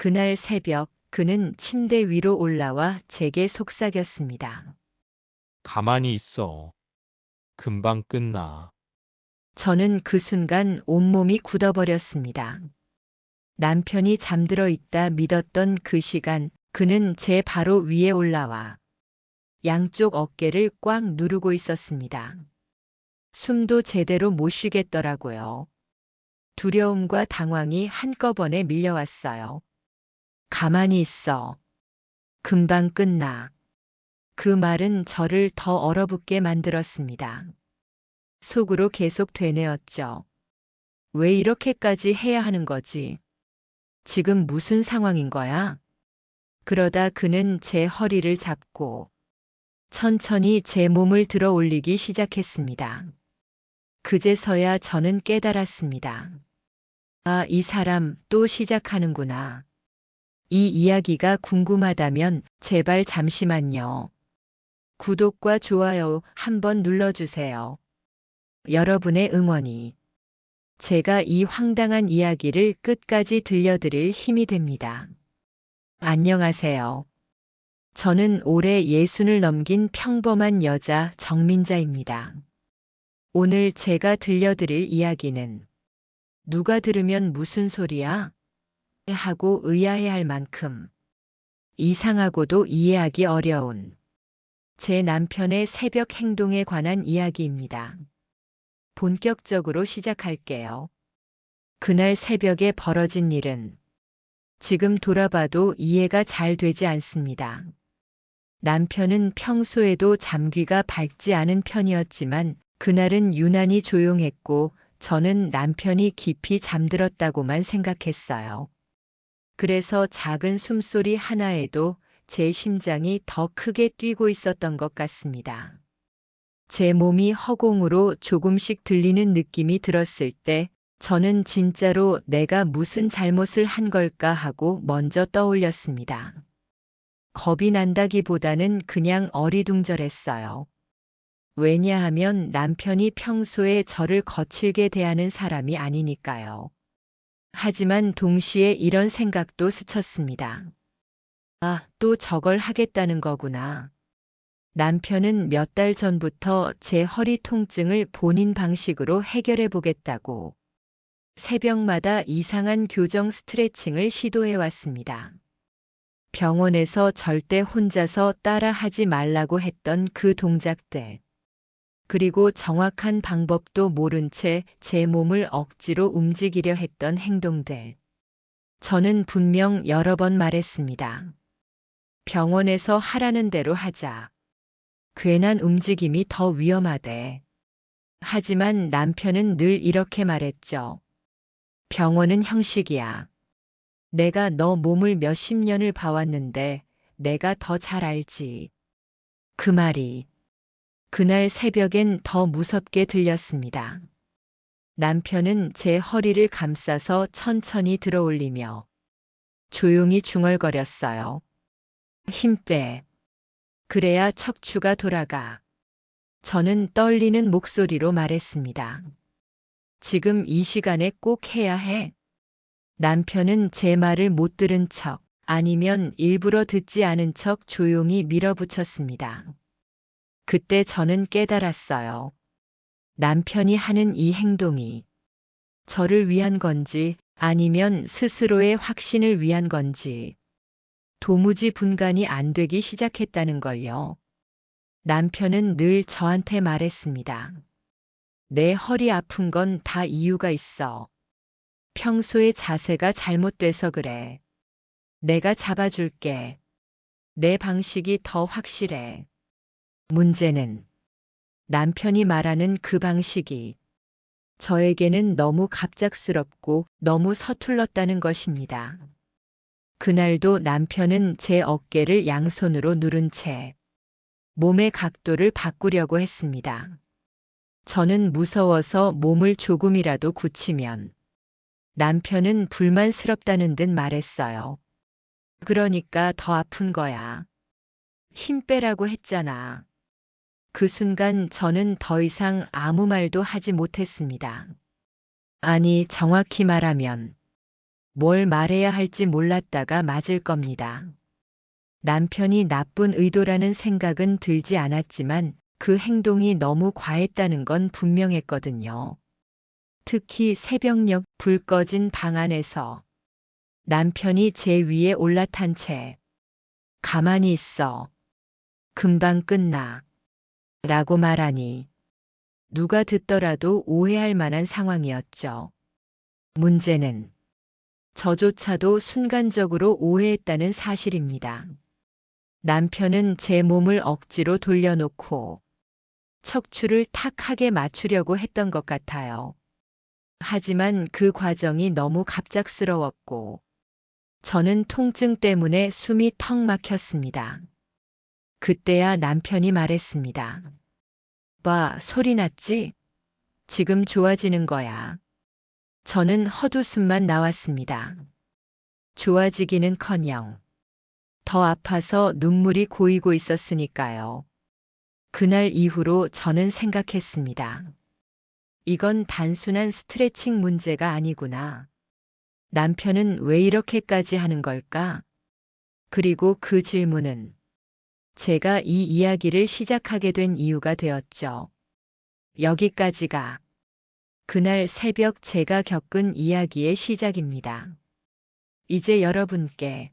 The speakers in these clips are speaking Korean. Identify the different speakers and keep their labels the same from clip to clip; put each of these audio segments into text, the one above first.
Speaker 1: 그날 새벽 그는 침대 위로 올라와 제게 속삭였습니다.
Speaker 2: 가만히 있어. 금방 끝나.
Speaker 1: 저는 그 순간 온몸이 굳어버렸습니다. 남편이 잠들어 있다 믿었던 그 시간 그는 제 바로 위에 올라와 양쪽 어깨를 꽉 누르고 있었습니다. 숨도 제대로 못 쉬겠더라고요. 두려움과 당황이 한꺼번에 밀려왔어요. 가만히 있어. 금방 끝나. 그 말은 저를 더 얼어붙게 만들었습니다. 속으로 계속 되뇌었죠. 왜 이렇게까지 해야 하는 거지? 지금 무슨 상황인 거야? 그러다 그는 제 허리를 잡고 천천히 제 몸을 들어 올리기 시작했습니다. 그제서야 저는 깨달았습니다. 아, 이 사람 또 시작하는구나. 이 이야기가 궁금하다면 제발 잠시만요. 구독과 좋아요 한번 눌러주세요. 여러분의 응원이 제가 이 황당한 이야기를 끝까지 들려드릴 힘이 됩니다. 안녕하세요. 저는 올해 60을 넘긴 평범한 여자 정민자입니다. 오늘 제가 들려드릴 이야기는 누가 들으면 무슨 소리야? 하고 의아해할 만큼 이상하고도 이해하기 어려운 제 남편의 새벽 행동에 관한 이야기입니다. 본격적으로 시작할게요. 그날 새벽에 벌어진 일은 지금 돌아봐도 이해가 잘 되지 않습니다. 남편은 평소에도 잠귀가 밝지 않은 편이었지만 그날은 유난히 조용했고 저는 남편이 깊이 잠들었다고만 생각했어요. 그래서 작은 숨소리 하나에도 제 심장이 더 크게 뛰고 있었던 것 같습니다. 제 몸이 허공으로 조금씩 들리는 느낌이 들었을 때 저는 진짜로 내가 무슨 잘못을 한 걸까 하고 먼저 떠올렸습니다. 겁이 난다기보다는 그냥 어리둥절했어요. 왜냐하면 남편이 평소에 저를 거칠게 대하는 사람이 아니니까요. 하지만 동시에 이런 생각도 스쳤습니다. 아, 또 저걸 하겠다는 거구나. 남편은 몇 달 전부터 제 허리 통증을 본인 방식으로 해결해 보겠다고 새벽마다 이상한 교정 스트레칭을 시도해 왔습니다. 병원에서 절대 혼자서 따라 하지 말라고 했던 그 동작들. 그리고 정확한 방법도 모른 채 제 몸을 억지로 움직이려 했던 행동들. 저는 분명 여러 번 말했습니다. 병원에서 하라는 대로 하자. 괜한 움직임이 더 위험하대. 하지만 남편은 늘 이렇게 말했죠. 병원은 형식이야. 내가 너 몸을 몇십 년을 봐왔는데 내가 더 잘 알지. 그 말이 그날 새벽엔 더 무섭게 들렸습니다. 남편은 제 허리를 감싸서 천천히 들어올리며 조용히 중얼거렸어요. 힘 빼. 그래야 척추가 돌아가. 저는 떨리는 목소리로 말했습니다. 지금 이 시간에 꼭 해야 해. 남편은 제 말을 못 들은 척 아니면 일부러 듣지 않은 척 조용히 밀어붙였습니다. 그때 저는 깨달았어요. 남편이 하는 이 행동이 저를 위한 건지 아니면 스스로의 확신을 위한 건지 도무지 분간이 안 되기 시작했다는 걸요. 남편은 늘 저한테 말했습니다. 내 허리 아픈 건 다 이유가 있어. 평소의 자세가 잘못돼서 그래. 내가 잡아줄게. 내 방식이 더 확실해. 문제는 남편이 말하는 그 방식이 저에게는 너무 갑작스럽고 너무 서툴렀다는 것입니다. 그날도 남편은 제 어깨를 양손으로 누른 채 몸의 각도를 바꾸려고 했습니다. 저는 무서워서 몸을 조금이라도 굳히면 남편은 불만스럽다는 듯 말했어요. 그러니까 더 아픈 거야. 힘 빼라고 했잖아. 그 순간 저는 더 이상 아무 말도 하지 못했습니다. 아니, 정확히 말하면 뭘 말해야 할지 몰랐다가 맞을 겁니다. 남편이 나쁜 의도라는 생각은 들지 않았지만 그 행동이 너무 과했다는 건 분명했거든요. 특히 새벽녘 불 꺼진 방 안에서 남편이 제 위에 올라탄 채 가만히 있어. 금방 끝나. 라고 말하니 누가 듣더라도 오해할 만한 상황이었죠. 문제는 저조차도 순간적으로 오해했다는 사실입니다. 남편은 제 몸을 억지로 돌려놓고 척추를 탁하게 맞추려고 했던 것 같아요. 하지만 그 과정이 너무 갑작스러웠고 저는 통증 때문에 숨이 턱 막혔습니다. 그때야 남편이 말했습니다. 봐, 소리 났지? 지금 좋아지는 거야. 저는 헛웃음만 나왔습니다. 좋아지기는커녕 더 아파서 눈물이 고이고 있었으니까요. 그날 이후로 저는 생각했습니다. 이건 단순한 스트레칭 문제가 아니구나. 남편은 왜 이렇게까지 하는 걸까? 그리고 그 질문은 제가 이 이야기를 시작하게 된 이유가 되었죠. 여기까지가 그날 새벽 제가 겪은 이야기의 시작입니다. 이제 여러분께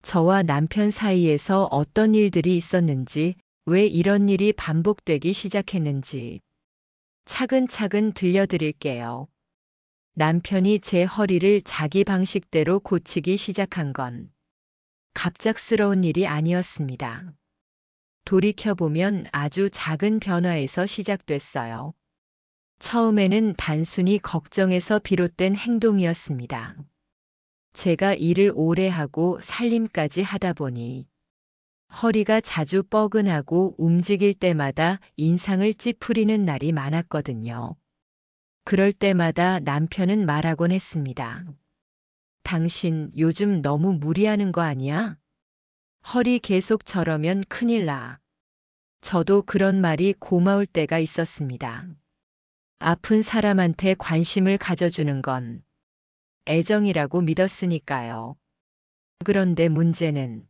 Speaker 1: 저와 남편 사이에서 어떤 일들이 있었는지, 왜 이런 일이 반복되기 시작했는지 차근차근 들려드릴게요. 남편이 제 허리를 자기 방식대로 고치기 시작한 건 갑작스러운 일이 아니었습니다. 돌이켜보면 아주 작은 변화에서 시작됐어요. 처음에는 단순히 걱정에서 비롯된 행동이었습니다. 제가 일을 오래 하고 살림까지 하다 보니 허리가 자주 뻐근하고 움직일 때마다 인상을 찌푸리는 날이 많았거든요. 그럴 때마다 남편은 말하곤 했습니다. 당신 요즘 너무 무리하는 거 아니야? 허리 계속 저러면 큰일 나. 저도 그런 말이 고마울 때가 있었습니다. 아픈 사람한테 관심을 가져주는 건 애정이라고 믿었으니까요. 그런데 문제는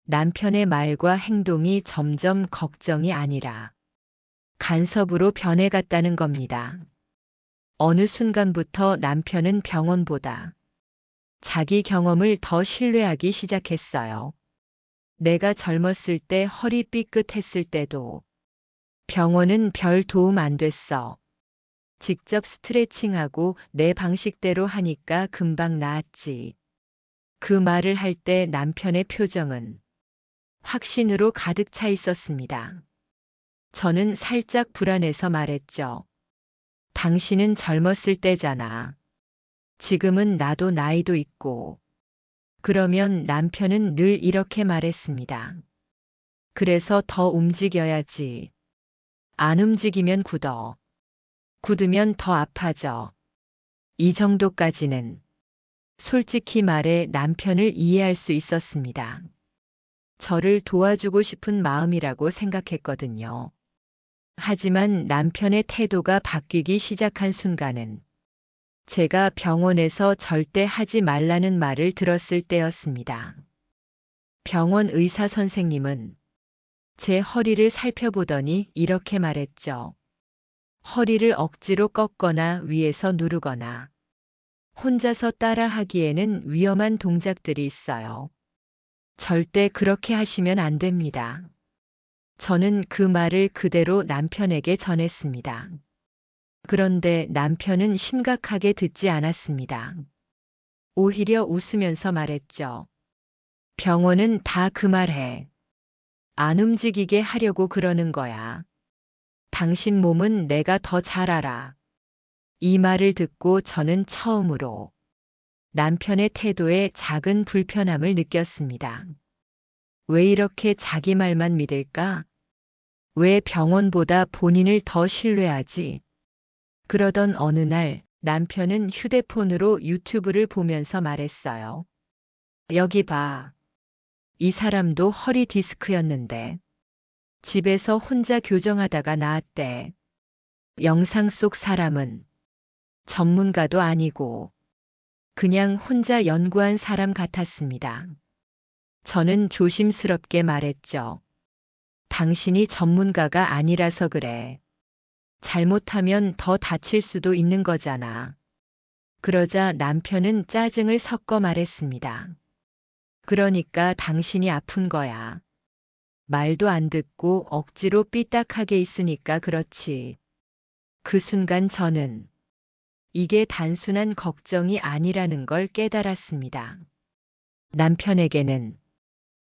Speaker 1: 남편의 말과 행동이 점점 걱정이 아니라 간섭으로 변해갔다는 겁니다. 어느 순간부터 남편은 병원보다 자기 경험을 더 신뢰하기 시작했어요. 내가 젊었을 때 허리 삐끗했을 때도 병원은 별 도움 안 됐어. 직접 스트레칭하고 내 방식대로 하니까 금방 나았지. 그 말을 할 때 남편의 표정은 확신으로 가득 차 있었습니다. 저는 살짝 불안해서 말했죠. 당신은 젊었을 때잖아. 지금은 나도 나이도 있고. 그러면 남편은 늘 이렇게 말했습니다. 그래서 더 움직여야지. 안 움직이면 굳어. 굳으면 더 아파져. 이 정도까지는 솔직히 말해 남편을 이해할 수 있었습니다. 저를 도와주고 싶은 마음이라고 생각했거든요. 하지만 남편의 태도가 바뀌기 시작한 순간은 제가 병원에서 절대 하지 말라는 말을 들었을 때였습니다. 병원 의사 선생님은 제 허리를 살펴보더니 이렇게 말했죠. 허리를 억지로 꺾거나 위에서 누르거나 혼자서 따라 하기에는 위험한 동작들이 있어요. 절대 그렇게 하시면 안 됩니다. 저는 그 말을 그대로 남편에게 전했습니다. 그런데 남편은 심각하게 듣지 않았습니다. 오히려 웃으면서 말했죠. 병원은 다 그 말해. 안 움직이게 하려고 그러는 거야. 당신 몸은 내가 더 잘 알아. 이 말을 듣고 저는 처음으로 남편의 태도에 작은 불편함을 느꼈습니다. 왜 이렇게 자기 말만 믿을까? 왜 병원보다 본인을 더 신뢰하지? 그러던 어느 날 남편은 휴대폰으로 유튜브를 보면서 말했어요. 여기 봐. 이 사람도 허리 디스크였는데 집에서 혼자 교정하다가 나았대. 영상 속 사람은 전문가도 아니고 그냥 혼자 연구한 사람 같았습니다. 저는 조심스럽게 말했죠. 당신이 전문가가 아니라서 그래. 잘못하면 더 다칠 수도 있는 거잖아. 그러자 남편은 짜증을 섞어 말했습니다. 그러니까 당신이 아픈 거야. 말도 안 듣고 억지로 삐딱하게 있으니까 그렇지. 그 순간 저는 이게 단순한 걱정이 아니라는 걸 깨달았습니다. 남편에게는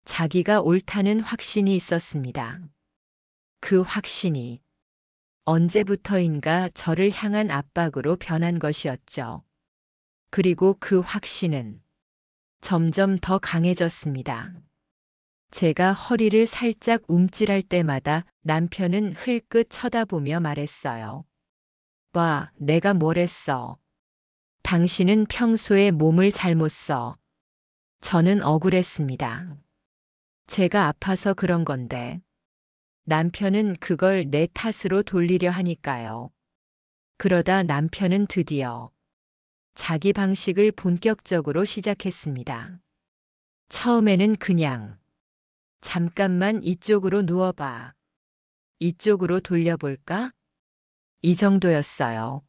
Speaker 1: 자기가 옳다는 확신이 있었습니다. 그 확신이 언제부터인가 저를 향한 압박으로 변한 것이었죠. 그리고 그 확신은 점점 더 강해졌습니다. 제가 허리를 살짝 움찔할 때마다 남편은 흘끗 쳐다보며 말했어요. 봐, 내가 뭘 했어. 당신은 평소에 몸을 잘못 써. 저는 억울했습니다. 제가 아파서 그런 건데. 남편은 그걸 내 탓으로 돌리려 하니까요. 그러다 남편은 드디어 자기 방식을 본격적으로 시작했습니다. 처음에는 그냥 잠깐만 이쪽으로 누워봐. 이쪽으로 돌려볼까? 이 정도였어요.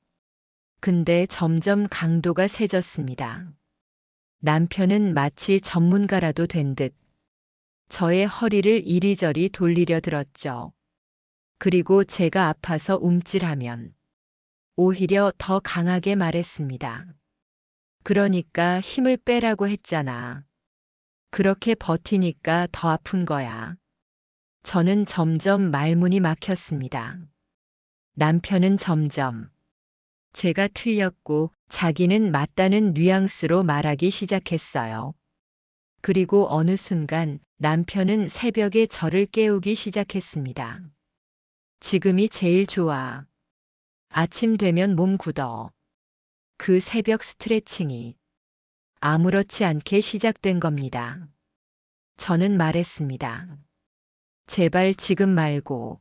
Speaker 1: 근데 점점 강도가 세졌습니다. 남편은 마치 전문가라도 된 듯 저의 허리를 이리저리 돌리려 들었죠. 그리고 제가 아파서 움찔하면 오히려 더 강하게 말했습니다. 그러니까 힘을 빼라고 했잖아. 그렇게 버티니까 더 아픈 거야. 저는 점점 말문이 막혔습니다. 남편은 점점 제가 틀렸고 자기는 맞다는 뉘앙스로 말하기 시작했어요. 그리고 어느 순간 남편은 새벽에 저를 깨우기 시작했습니다. 지금이 제일 좋아. 아침 되면 몸 굳어. 그 새벽 스트레칭이 아무렇지 않게 시작된 겁니다. 저는 말했습니다. 제발 지금 말고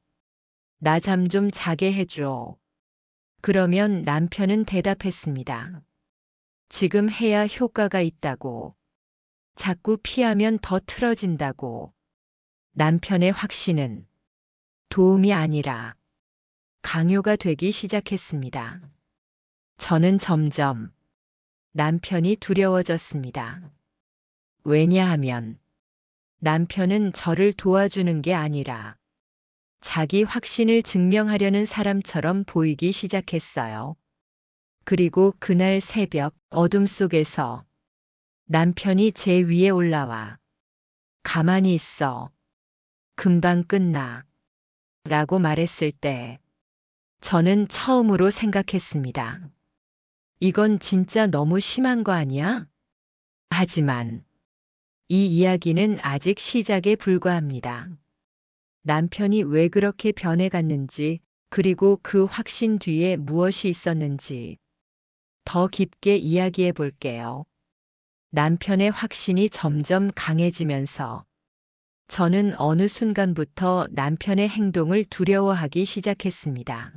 Speaker 1: 나 잠 좀 자게 해줘. 그러면 남편은 대답했습니다. 지금 해야 효과가 있다고. 자꾸 피하면 더 틀어진다고. 남편의 확신은 도움이 아니라 강요가 되기 시작했습니다. 저는 점점 남편이 두려워졌습니다. 왜냐하면 남편은 저를 도와주는 게 아니라 자기 확신을 증명하려는 사람처럼 보이기 시작했어요. 그리고 그날 새벽 어둠 속에서 남편이 제 위에 올라와 가만히 있어. 금방 끝나. 라고 말했을 때 저는 처음으로 생각했습니다. 이건 진짜 너무 심한 거 아니야? 하지만 이 이야기는 아직 시작에 불과합니다. 남편이 왜 그렇게 변해갔는지, 그리고 그 확신 뒤에 무엇이 있었는지 더 깊게 이야기해 볼게요. 남편의 확신이 점점 강해지면서 저는 어느 순간부터 남편의 행동을 두려워하기 시작했습니다.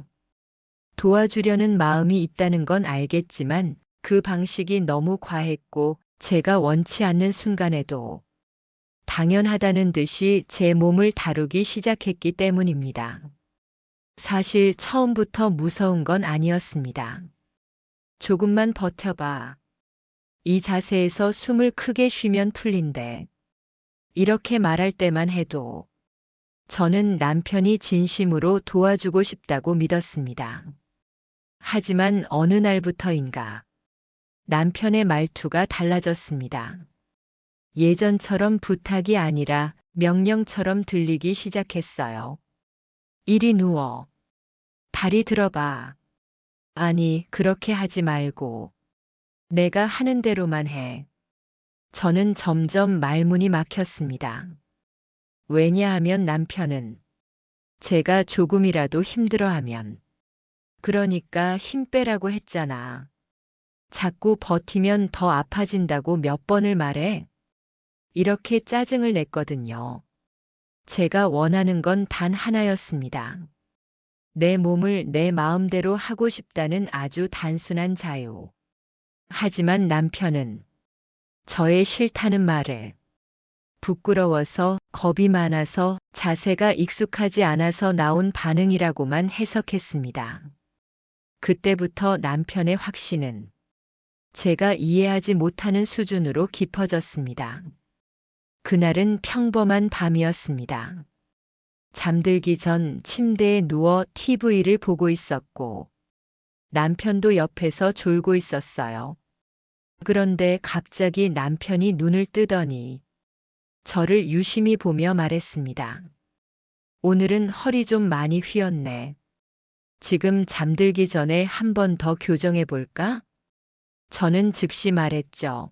Speaker 1: 도와주려는 마음이 있다는 건 알겠지만 그 방식이 너무 과했고 제가 원치 않는 순간에도 당연하다는 듯이 제 몸을 다루기 시작했기 때문입니다. 사실 처음부터 무서운 건 아니었습니다. 조금만 버텨봐. 이 자세에서 숨을 크게 쉬면 풀린대. 이렇게 말할 때만 해도 저는 남편이 진심으로 도와주고 싶다고 믿었습니다. 하지만 어느 날부터인가 남편의 말투가 달라졌습니다. 예전처럼 부탁이 아니라 명령처럼 들리기 시작했어요. 이리 누워. 다리 들어봐. 아니, 그렇게 하지 말고. 내가 하는 대로만 해. 저는 점점 말문이 막혔습니다. 왜냐하면 남편은 제가 조금이라도 힘들어하면 그러니까 힘 빼라고 했잖아. 자꾸 버티면 더 아파진다고 몇 번을 말해. 이렇게 짜증을 냈거든요. 제가 원하는 건 단 하나였습니다. 내 몸을 내 마음대로 하고 싶다는 아주 단순한 자유. 하지만 남편은 저의 싫다는 말을 부끄러워서, 겁이 많아서, 자세가 익숙하지 않아서 나온 반응이라고만 해석했습니다. 그때부터 남편의 확신은 제가 이해하지 못하는 수준으로 깊어졌습니다. 그날은 평범한 밤이었습니다. 잠들기 전 침대에 누워 TV를 보고 있었고, 남편도 옆에서 졸고 있었어요. 그런데 갑자기 남편이 눈을 뜨더니 저를 유심히 보며 말했습니다. 오늘은 허리 좀 많이 휘었네. 지금 잠들기 전에 한 번 더 교정해 볼까? 저는 즉시 말했죠.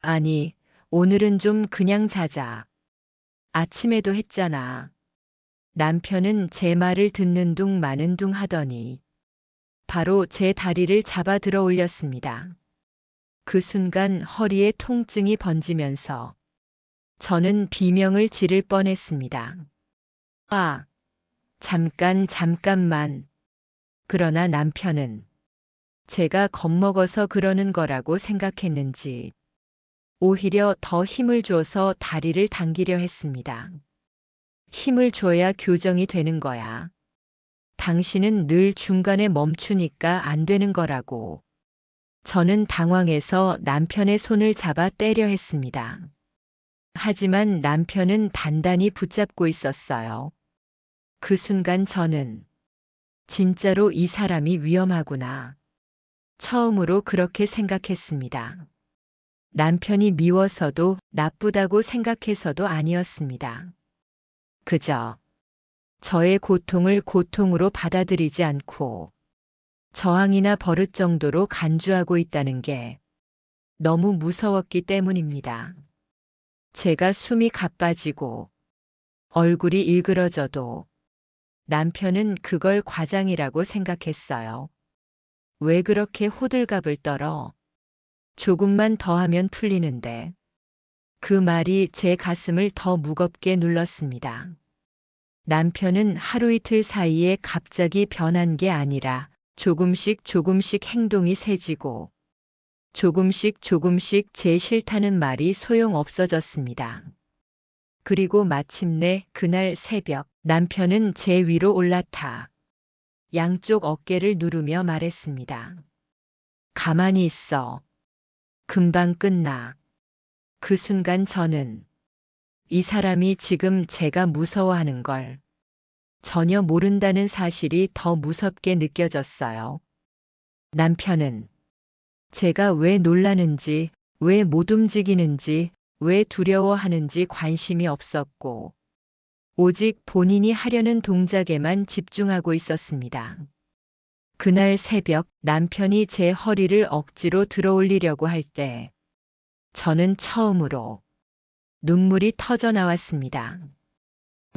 Speaker 1: 아니, 오늘은 좀 그냥 자자. 아침에도 했잖아. 남편은 제 말을 듣는 둥 마는 둥 하더니 바로 제 다리를 잡아 들어 올렸습니다. 그 순간 허리에 통증이 번지면서 저는 비명을 지를 뻔했습니다. 아, 잠깐만. 그러나 남편은 제가 겁먹어서 그러는 거라고 생각했는지 오히려 더 힘을 줘서 다리를 당기려 했습니다. 힘을 줘야 교정이 되는 거야. 당신은 늘 중간에 멈추니까 안 되는 거라고. 저는 당황해서 남편의 손을 잡아 때려 했습니다. 하지만 남편은 단단히 붙잡고 있었어요. 그 순간 저는 진짜로 이 사람이 위험하구나. 처음으로 그렇게 생각했습니다. 남편이 미워서도 나쁘다고 생각해서도 아니었습니다. 그저 저의 고통을 고통으로 받아들이지 않고 저항이나 버릇 정도로 간주하고 있다는 게 너무 무서웠기 때문입니다. 제가 숨이 가빠지고 얼굴이 일그러져도 남편은 그걸 과장이라고 생각했어요. 왜 그렇게 호들갑을 떨어? 조금만 더 하면 풀리는데. 그 말이 제 가슴을 더 무겁게 눌렀습니다. 남편은 하루 이틀 사이에 갑자기 변한 게 아니라 조금씩 행동이 세지고 조금씩 제 싫다는 말이 소용없어졌습니다. 그리고 마침내 그날 새벽 남편은 제 위로 올라타 양쪽 어깨를 누르며 말했습니다. 가만히 있어. 금방 끝나. 그 순간 저는 이 사람이 지금 제가 무서워하는 걸 전혀 모른다는 사실이 더 무섭게 느껴졌어요. 남편은 제가 왜 놀라는지, 왜 못 움직이는지, 왜 두려워하는지 관심이 없었고, 오직 본인이 하려는 동작에만 집중하고 있었습니다. 그날 새벽 남편이 제 허리를 억지로 들어 올리려고 할 때, 저는 처음으로 눈물이 터져 나왔습니다.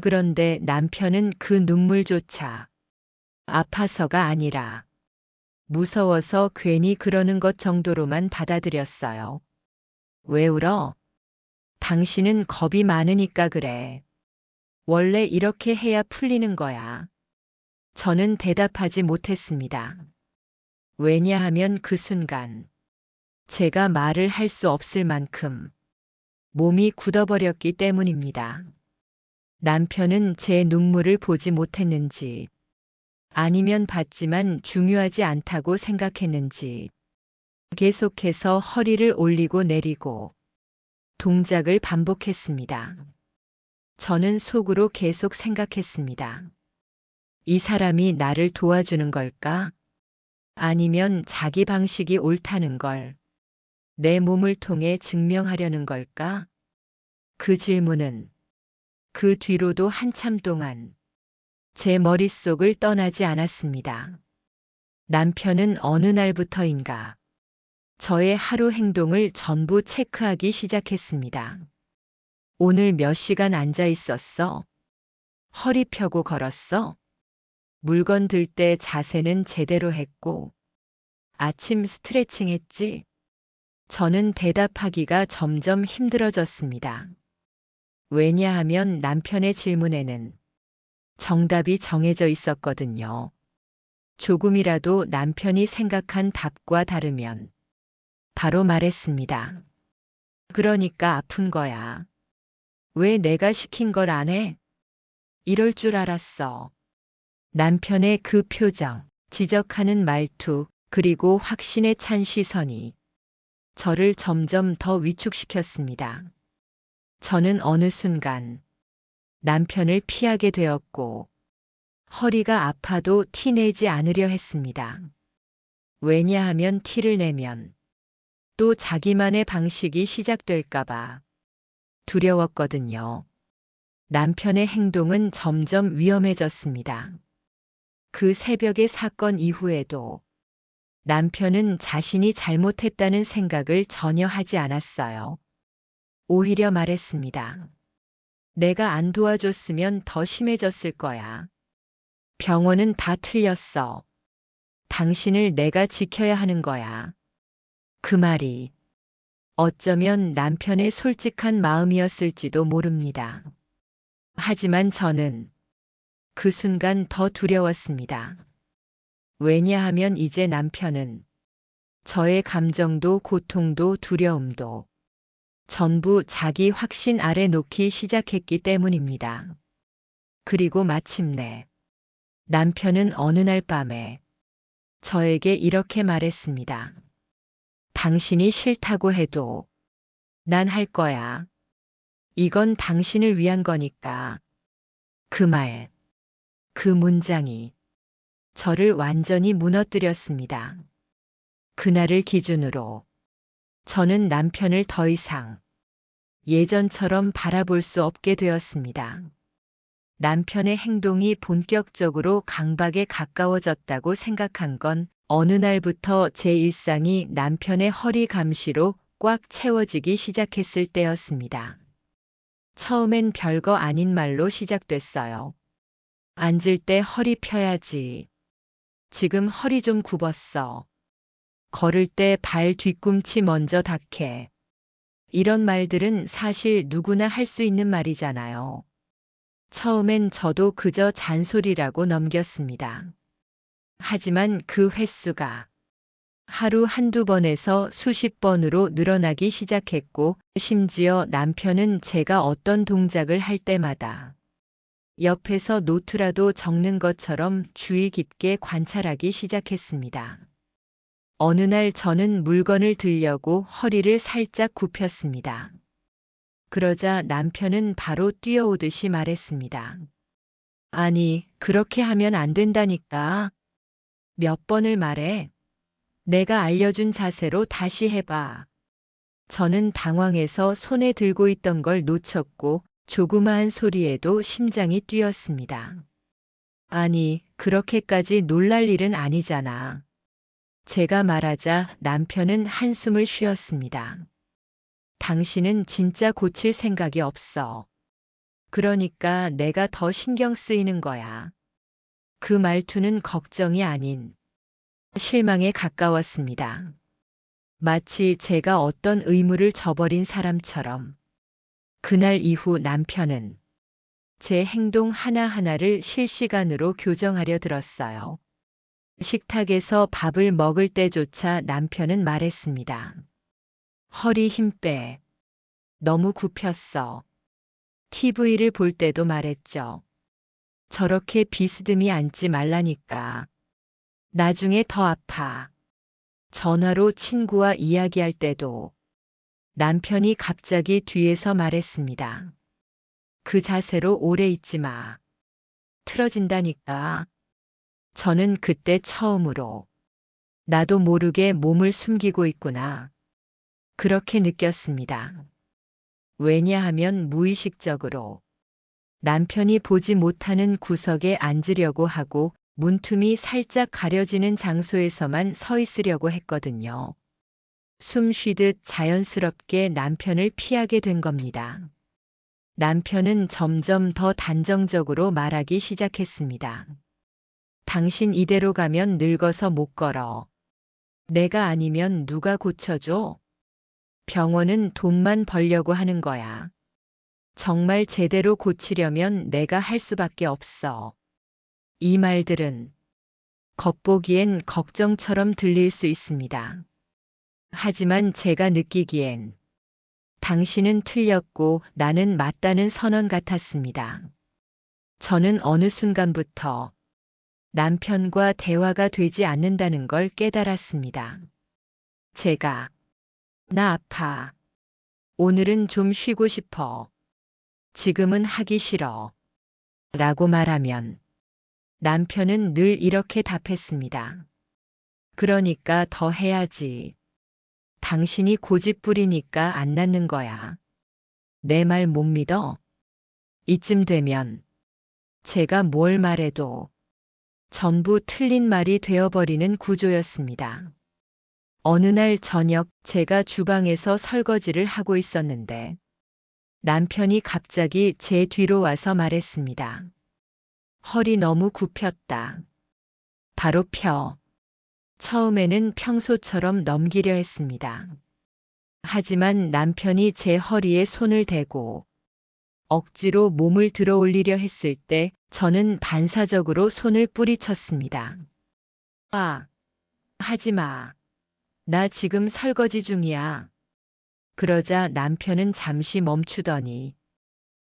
Speaker 1: 그런데 남편은 그 눈물조차 아파서가 아니라 무서워서 괜히 그러는 것 정도로만 받아들였어요. 왜 울어? 당신은 겁이 많으니까 그래. 원래 이렇게 해야 풀리는 거야. 저는 대답하지 못했습니다. 왜냐하면 그 순간 제가 말을 할 수 없을 만큼 몸이 굳어버렸기 때문입니다. 남편은 제 눈물을 보지 못했는지, 아니면 봤지만 중요하지 않다고 생각했는지, 계속해서 허리를 올리고 내리고 동작을 반복했습니다. 저는 속으로 계속 생각했습니다. 이 사람이 나를 도와주는 걸까? 아니면 자기 방식이 옳다는 걸 내 몸을 통해 증명하려는 걸까? 그 질문은 그 뒤로도 한참 동안 제 머릿속을 떠나지 않았습니다. 남편은 어느 날부터인가 저의 하루 행동을 전부 체크하기 시작했습니다. 오늘 몇 시간 앉아 있었어? 허리 펴고 걸었어? 물건 들 때 자세는 제대로 했고, 아침 스트레칭 했지? 저는 대답하기가 점점 힘들어졌습니다. 왜냐하면 남편의 질문에는 정답이 정해져 있었거든요. 조금이라도 남편이 생각한 답과 다르면 바로 말했습니다. 그러니까 아픈 거야. 왜 내가 시킨 걸 안 해? 이럴 줄 알았어. 남편의 그 표정, 지적하는 말투, 그리고 확신에 찬 시선이 저를 점점 더 위축시켰습니다. 저는 어느 순간 남편을 피하게 되었고 허리가 아파도 티내지 않으려 했습니다. 왜냐하면 티를 내면 또 자기만의 방식이 시작될까봐 두려웠거든요. 남편의 행동은 점점 위험해졌습니다. 그 새벽의 사건 이후에도 남편은 자신이 잘못했다는 생각을 전혀 하지 않았어요. 오히려 말했습니다. 내가 안 도와줬으면 더 심해졌을 거야. 병원은 다 틀렸어. 당신을 내가 지켜야 하는 거야. 그 말이 어쩌면 남편의 솔직한 마음이었을지도 모릅니다. 하지만 저는 그 순간 더 두려웠습니다. 왜냐하면 이제 남편은 저의 감정도 고통도 두려움도 전부 자기 확신 아래 놓기 시작했기 때문입니다. 그리고 마침내 남편은 어느 날 밤에 저에게 이렇게 말했습니다. 당신이 싫다고 해도 난 할 거야. 이건 당신을 위한 거니까. 그 말, 그 문장이 저를 완전히 무너뜨렸습니다. 그날을 기준으로 저는 남편을 더 이상 예전처럼 바라볼 수 없게 되었습니다. 남편의 행동이 본격적으로 강박에 가까워졌다고 생각한 건 어느 날부터 제 일상이 남편의 허리 감시로 꽉 채워지기 시작했을 때였습니다. 처음엔 별거 아닌 말로 시작됐어요. 앉을 때 허리 펴야지. 지금 허리 좀 굽었어. 걸을 때 발 뒤꿈치 먼저 닿게. 이런 말들은 사실 누구나 할 수 있는 말이잖아요. 처음엔 저도 그저 잔소리라고 넘겼습니다. 하지만 그 횟수가 하루 한두 번에서 수십 번으로 늘어나기 시작했고, 심지어 남편은 제가 어떤 동작을 할 때마다 옆에서 노트라도 적는 것처럼 주의 깊게 관찰하기 시작했습니다. 어느 날 저는 물건을 들려고 허리를 살짝 굽혔습니다. 그러자 남편은 바로 뛰어오듯이 말했습니다. 아니, 그렇게 하면 안 된다니까. 몇 번을 말해. 내가 알려준 자세로 다시 해봐. 저는 당황해서 손에 들고 있던 걸 놓쳤고 조그마한 소리에도 심장이 뛰었습니다. 아니, 그렇게까지 놀랄 일은 아니잖아. 제가 말하자 남편은 한숨을 쉬었습니다. 당신은 진짜 고칠 생각이 없어. 그러니까 내가 더 신경 쓰이는 거야. 그 말투는 걱정이 아닌 실망에 가까웠습니다. 마치 제가 어떤 의무를 저버린 사람처럼. 그날 이후 남편은 제 행동 하나하나를 실시간으로 교정하려 들었어요. 식탁에서 밥을 먹을 때조차 남편은 말했습니다. 허리 힘 빼. 너무 굽혔어. TV를 볼 때도 말했죠. 저렇게 비스듬히 앉지 말라니까. 나중에 더 아파. 전화로 친구와 이야기할 때도 남편이 갑자기 뒤에서 말했습니다. 그 자세로 오래 있지 마. 틀어진다니까. 저는 그때 처음으로 나도 모르게 몸을 숨기고 있구나. 그렇게 느꼈습니다. 왜냐하면 무의식적으로 남편이 보지 못하는 구석에 앉으려고 하고 문틈이 살짝 가려지는 장소에서만 서 있으려고 했거든요. 숨 쉬듯 자연스럽게 남편을 피하게 된 겁니다. 남편은 점점 더 단정적으로 말하기 시작했습니다. 당신 이대로 가면 늙어서 못 걸어. 내가 아니면 누가 고쳐줘? 병원은 돈만 벌려고 하는 거야. 정말 제대로 고치려면 내가 할 수밖에 없어. 이 말들은 겉보기엔 걱정처럼 들릴 수 있습니다. 하지만 제가 느끼기엔 당신은 틀렸고 나는 맞다는 선언 같았습니다. 저는 어느 순간부터 남편과 대화가 되지 않는다는 걸 깨달았습니다. 제가 나 아파. 오늘은 좀 쉬고 싶어. 지금은 하기 싫어. 라고 말하면 남편은 늘 이렇게 답했습니다. 그러니까 더 해야지. 당신이 고집부리니까 안 낫는 거야. 내 말 못 믿어? 이쯤 되면 제가 뭘 말해도 전부 틀린 말이 되어버리는 구조였습니다. 어느 날 저녁 제가 주방에서 설거지를 하고 있었는데 남편이 갑자기 제 뒤로 와서 말했습니다. 허리 너무 굽혔다. 바로 펴. 처음에는 평소처럼 넘기려 했습니다. 하지만 남편이 제 허리에 손을 대고 억지로 몸을 들어 올리려 했을 때 저는 반사적으로 손을 뿌리쳤습니다. 아, 하지 마. 나 지금 설거지 중이야. 그러자 남편은 잠시 멈추더니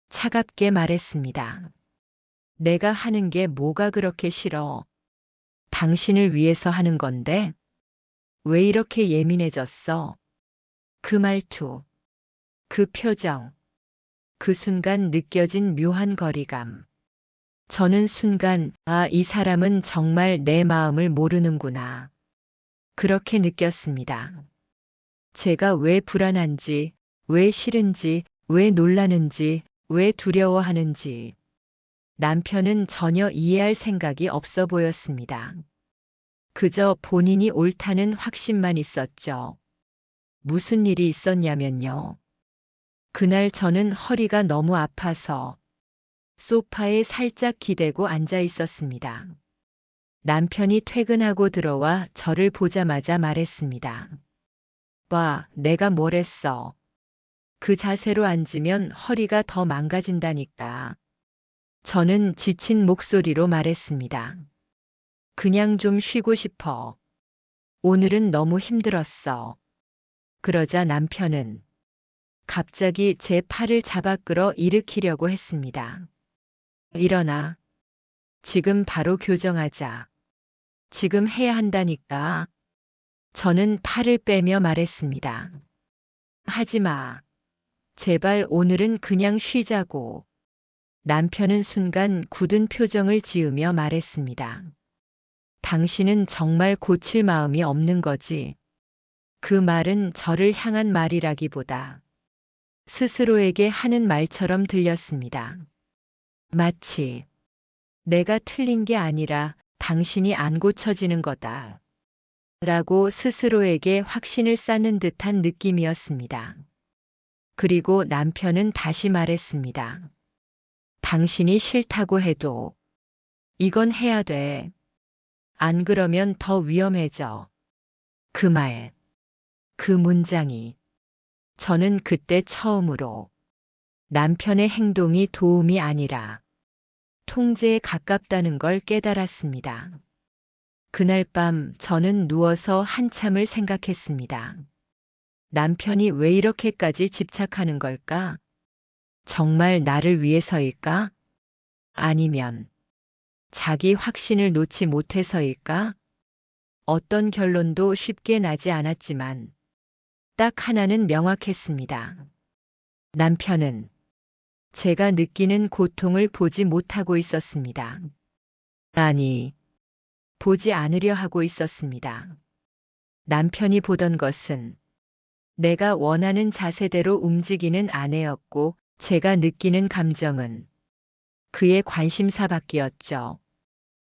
Speaker 1: 차갑게 말했습니다. 내가 하는 게 뭐가 그렇게 싫어? 당신을 위해서 하는 건데? 왜 이렇게 예민해졌어? 그 말투, 그 표정, 그 순간 느껴진 묘한 거리감. 저는 순간, 아, 이 사람은 정말 내 마음을 모르는구나. 그렇게 느꼈습니다. 제가 왜 불안한지, 왜 싫은지, 왜 놀라는지, 왜 두려워하는지. 남편은 전혀 이해할 생각이 없어 보였습니다. 그저 본인이 옳다는 확신만 있었죠. 무슨 일이 있었냐면요. 그날 저는 허리가 너무 아파서 소파에 살짝 기대고 앉아 있었습니다. 남편이 퇴근하고 들어와 저를 보자마자 말했습니다. 봐, 내가 뭘 했어. 그 자세로 앉으면 허리가 더 망가진다니까. 저는 지친 목소리로 말했습니다. 그냥 좀 쉬고 싶어. 오늘은 너무 힘들었어. 그러자 남편은 갑자기 제 팔을 잡아 끌어 일으키려고 했습니다. 일어나. 지금 바로 교정하자. 지금 해야 한다니까. 저는 팔을 빼며 말했습니다. 하지 마. 제발 오늘은 그냥 쉬자고. 남편은 순간 굳은 표정을 지으며 말했습니다. 당신은 정말 고칠 마음이 없는 거지. 그 말은 저를 향한 말이라기보다 스스로에게 하는 말처럼 들렸습니다. 마치 내가 틀린 게 아니라 당신이 안 고쳐지는 거다. 라고 스스로에게 확신을 쌓는 듯한 느낌이었습니다. 그리고 남편은 다시 말했습니다. 당신이 싫다고 해도 이건 해야 돼. 안 그러면 더 위험해져. 그 말, 그 문장이 저는 그때 처음으로 남편의 행동이 도움이 아니라 통제에 가깝다는 걸 깨달았습니다. 그날 밤 저는 누워서 한참을 생각했습니다. 남편이 왜 이렇게까지 집착하는 걸까? 정말 나를 위해서일까? 아니면 자기 확신을 놓지 못해서일까? 어떤 결론도 쉽게 나지 않았지만 딱 하나는 명확했습니다. 남편은 제가 느끼는 고통을 보지 못하고 있었습니다. 아니, 보지 않으려 하고 있었습니다. 남편이 보던 것은 내가 원하는 자세대로 움직이는 아내였고 제가 느끼는 감정은 그의 관심사밖이었죠.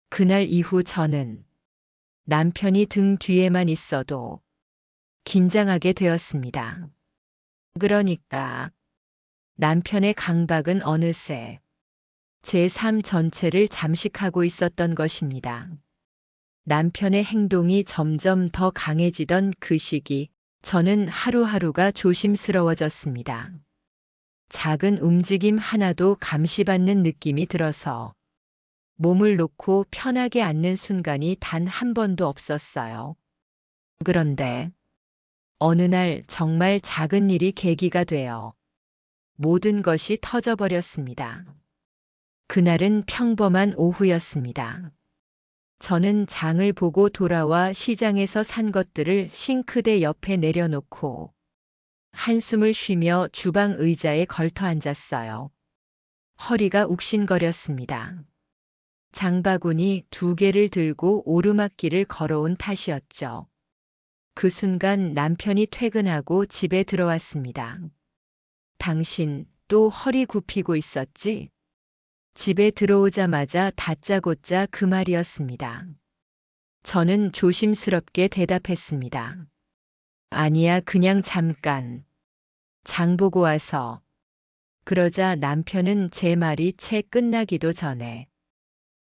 Speaker 1: 그날 이후 저는 남편이 등 뒤에만 있어도 긴장하게 되었습니다. 그러니까 남편의 강박은 어느새 제 삶 전체를 잠식하고 있었던 것입니다. 남편의 행동이 점점 더 강해지던 그 시기, 저는 하루하루가 조심스러워졌습니다. 작은 움직임 하나도 감시받는 느낌이 들어서 몸을 놓고 편하게 앉는 순간이 단 한 번도 없었어요. 그런데 어느 날 정말 작은 일이 계기가 되어 모든 것이 터져버렸습니다. 그날은 평범한 오후였습니다. 저는 장을 보고 돌아와 시장에서 산 것들을 싱크대 옆에 내려놓고 한숨을 쉬며 주방 의자에 걸터 앉았어요. 허리가 욱신거렸습니다. 장바구니 2개를 들고 오르막길을 걸어온 탓이었죠. 그 순간 남편이 퇴근하고 집에 들어왔습니다. 당신 또 허리 굽히고 있었지? 집에 들어오자마자 다짜고짜 그 말이었습니다. 저는 조심스럽게 대답했습니다. 아니야, 그냥 잠깐. 장 보고 와서. 그러자 남편은 제 말이 채 끝나기도 전에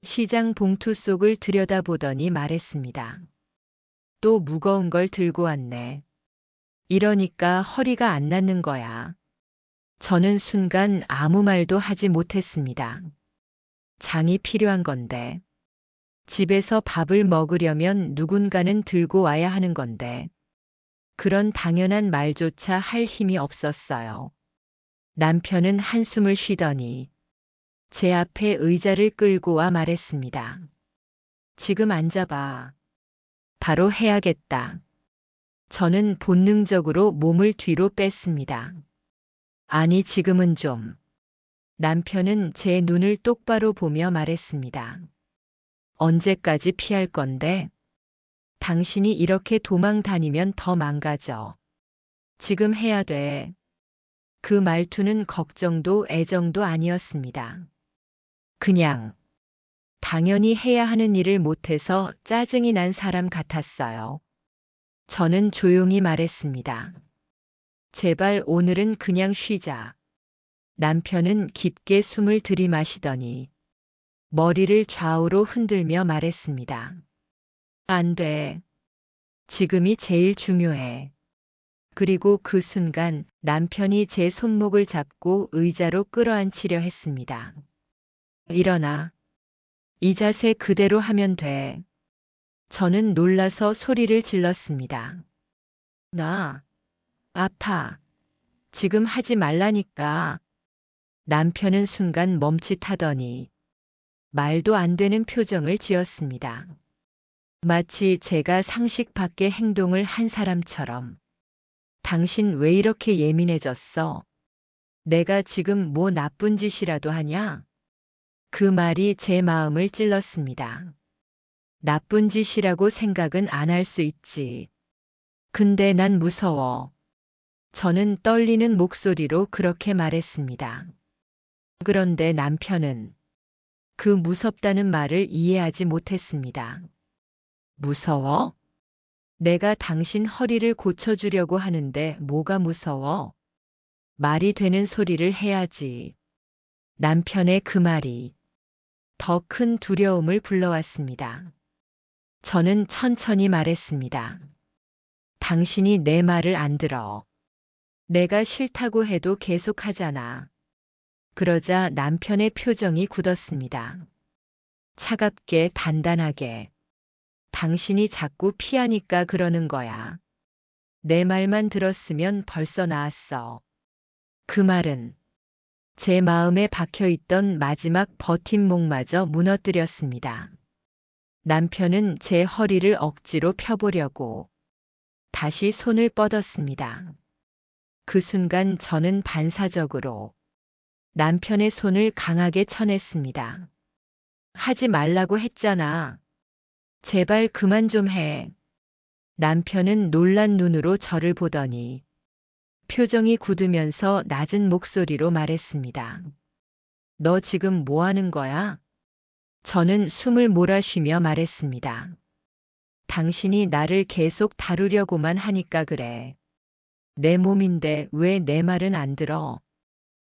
Speaker 1: 시장 봉투 속을 들여다보더니 말했습니다. 또 무거운 걸 들고 왔네. 이러니까 허리가 안 낫는 거야. 저는 순간 아무 말도 하지 못했습니다. 장이 필요한 건데. 집에서 밥을 먹으려면 누군가는 들고 와야 하는 건데. 그런 당연한 말조차 할 힘이 없었어요. 남편은 한숨을 쉬더니 제 앞에 의자를 끌고 와 말했습니다. 지금 앉아봐. 바로 해야겠다. 저는 본능적으로 몸을 뒤로 뺐습니다. 아니, 지금은 좀. 남편은 제 눈을 똑바로 보며 말했습니다. 언제까지 피할 건데? 당신이 이렇게 도망 다니면 더 망가져. 지금 해야 돼. 그 말투는 걱정도 애정도 아니었습니다. 그냥 당연히 해야 하는 일을 못해서 짜증이 난 사람 같았어요. 저는 조용히 말했습니다. 제발 오늘은 그냥 쉬자. 남편은 깊게 숨을 들이마시더니 머리를 좌우로 흔들며 말했습니다. 안 돼. 지금이 제일 중요해. 그리고 그 순간 남편이 제 손목을 잡고 의자로 끌어안치려 했습니다. 일어나. 이 자세 그대로 하면 돼. 저는 놀라서 소리를 질렀습니다. 나 아파. 지금 하지 말라니까. 남편은 순간 멈칫하더니 말도 안 되는 표정을 지었습니다. 마치 제가 상식 밖의 행동을 한 사람처럼. 당신 왜 이렇게 예민해졌어? 내가 지금 뭐 나쁜 짓이라도 하냐? 그 말이 제 마음을 찔렀습니다. 나쁜 짓이라고 생각은 안 할 수 있지. 근데 난 무서워. 저는 떨리는 목소리로 그렇게 말했습니다. 그런데 남편은 그 무섭다는 말을 이해하지 못했습니다. 무서워? 내가 당신 허리를 고쳐주려고 하는데 뭐가 무서워? 말이 되는 소리를 해야지. 남편의 그 말이 더 큰 두려움을 불러왔습니다. 저는 천천히 말했습니다. 당신이 내 말을 안 들어. 내가 싫다고 해도 계속하잖아. 그러자 남편의 표정이 굳었습니다. 차갑게 단단하게. 당신이 자꾸 피하니까 그러는 거야. 내 말만 들었으면 벌써 나았어. 그 말은 제 마음에 박혀있던 마지막 버팀목마저 무너뜨렸습니다. 남편은 제 허리를 억지로 펴보려고 다시 손을 뻗었습니다. 그 순간 저는 반사적으로 남편의 손을 강하게 쳐냈습니다. 하지 말라고 했잖아. 제발 그만 좀 해. 남편은 놀란 눈으로 저를 보더니 표정이 굳으면서 낮은 목소리로 말했습니다. 너 지금 뭐 하는 거야? 저는 숨을 몰아쉬며 말했습니다. 당신이 나를 계속 다루려고만 하니까 그래. 내 몸인데 왜 내 말은 안 들어?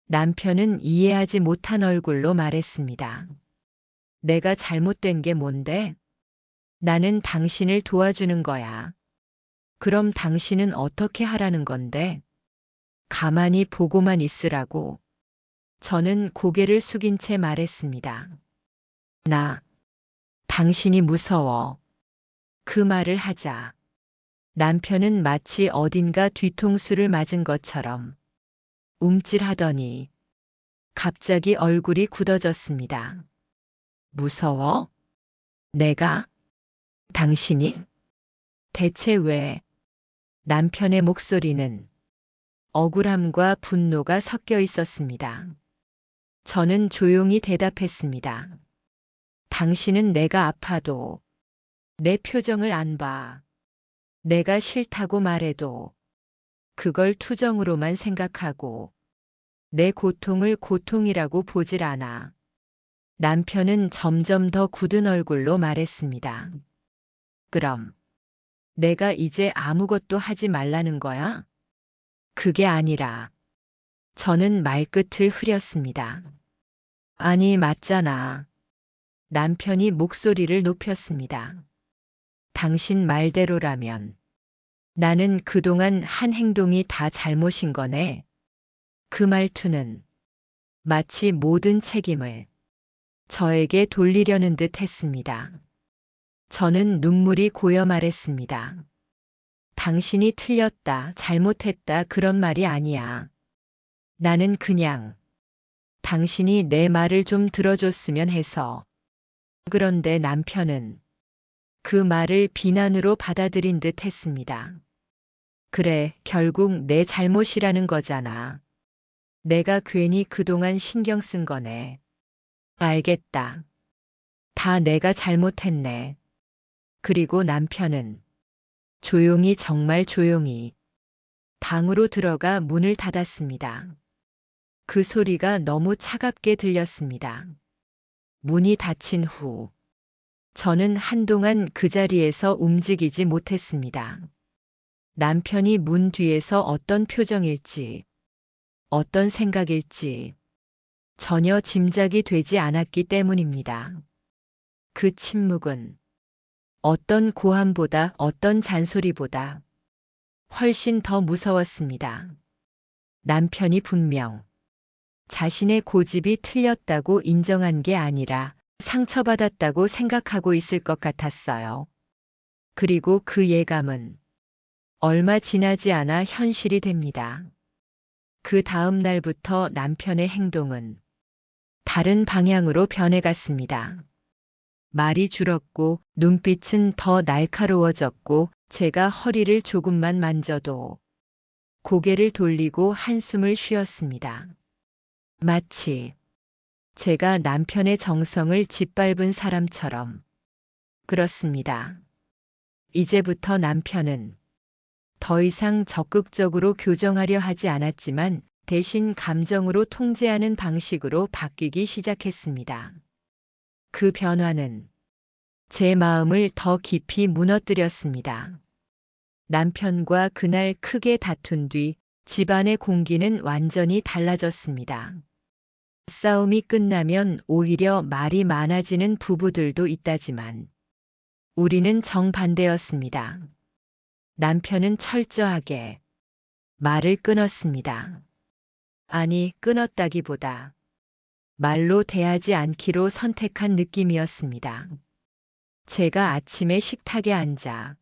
Speaker 1: 남편은 이해하지 못한 얼굴로 말했습니다. 내가 잘못된 게 뭔데? 나는 당신을 도와주는 거야. 그럼 당신은 어떻게 하라는 건데? 가만히 보고만 있으라고. 저는 고개를 숙인 채 말했습니다. 당신이 무서워. 그 말을 하자. 남편은 마치 어딘가 뒤통수를 맞은 것처럼 움찔하더니 갑자기 얼굴이 굳어졌습니다. 무서워? 내가? 당신이? 대체 왜? 남편의 목소리는 억울함과 분노가 섞여 있었습니다. 저는 조용히 대답했습니다. 당신은 내가 아파도 내 표정을 안 봐. 내가 싫다고 말해도 그걸 투정으로만 생각하고 내 고통을 고통이라고 보질 않아. 남편은 점점 더 굳은 얼굴로 말했습니다. 그럼 내가 이제 아무것도 하지 말라는 거야? 그게 아니라 저는 말끝을 흐렸습니다. 아니, 맞잖아. 남편이 목소리를 높였습니다. 당신 말대로라면 나는 그동안 한 행동이 다 잘못인 거네. 그 말투는 마치 모든 책임을 저에게 돌리려는 듯 했습니다. 저는 눈물이 고여 말했습니다. 당신이 틀렸다, 잘못했다 그런 말이 아니야. 나는 그냥 당신이 내 말을 좀 들어줬으면 해서. 그런데 남편은 그 말을 비난으로 받아들인 듯 했습니다. 그래, 결국 내 잘못이라는 거잖아. 내가 괜히 그동안 신경 쓴 거네. 알겠다. 다 내가 잘못했네. 그리고 남편은 조용히, 정말 조용히 방으로 들어가 문을 닫았습니다. 그 소리가 너무 차갑게 들렸습니다. 문이 닫힌 후 저는 한동안 그 자리에서 움직이지 못했습니다. 남편이 문 뒤에서 어떤 표정일지, 어떤 생각일지 전혀 짐작이 되지 않았기 때문입니다. 그 침묵은 어떤 고함보다, 어떤 잔소리보다 훨씬 더 무서웠습니다. 남편이 분명 자신의 고집이 틀렸다고 인정한 게 아니라 상처받았다고 생각하고 있을 것 같았어요. 그리고 그 예감은 얼마 지나지 않아 현실이 됩니다. 그 다음 날부터 남편의 행동은 다른 방향으로 변해갔습니다. 말이 줄었고 눈빛은 더 날카로워졌고 제가 허리를 조금만 만져도 고개를 돌리고 한숨을 쉬었습니다. 마치 제가 남편의 정성을 짓밟은 사람처럼. 그렇습니다. 이제부터 남편은 더 이상 적극적으로 교정하려 하지 않았지만 대신 감정으로 통제하는 방식으로 바뀌기 시작했습니다. 그 변화는 제 마음을 더 깊이 무너뜨렸습니다. 남편과 그날 크게 다툰 뒤 집안의 공기는 완전히 달라졌습니다. 싸움이 끝나면 오히려 말이 많아지는 부부들도 있다지만 우리는 정반대였습니다. 남편은 철저하게 말을 끊었습니다. 아니, 끊었다기보다 말로 대하지 않기로 선택한 느낌이었습니다. 제가 아침에 식탁에 앉아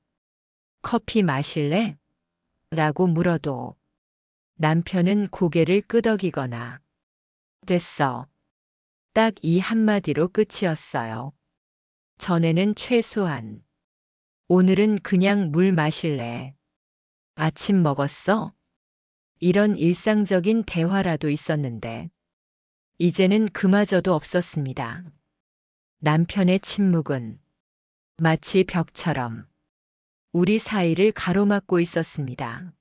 Speaker 1: 커피 마실래? 라고 물어도 남편은 고개를 끄덕이거나 됐어. 딱 이 한마디로 끝이었어요. 전에는 최소한 오늘은 그냥 물 마실래? 아침 먹었어? 이런 일상적인 대화라도 있었는데 이제는 그마저도 없었습니다. 남편의 침묵은 마치 벽처럼 우리 사이를 가로막고 있었습니다.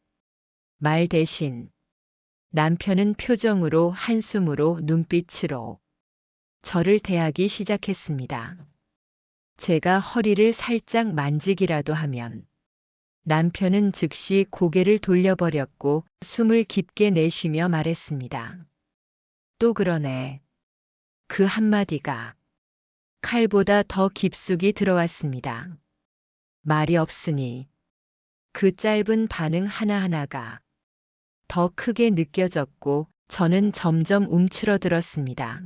Speaker 1: 말 대신 남편은 표정으로, 한숨으로, 눈빛으로 저를 대하기 시작했습니다. 제가 허리를 살짝 만지기라도 하면 남편은 즉시 고개를 돌려버렸고 숨을 깊게 내쉬며 말했습니다. 또 그러네. 그 한마디가 칼보다 더 깊숙이 들어왔습니다. 말이 없으니 그 짧은 반응 하나하나가 더 크게 느껴졌고 저는 점점 움츠러들었습니다.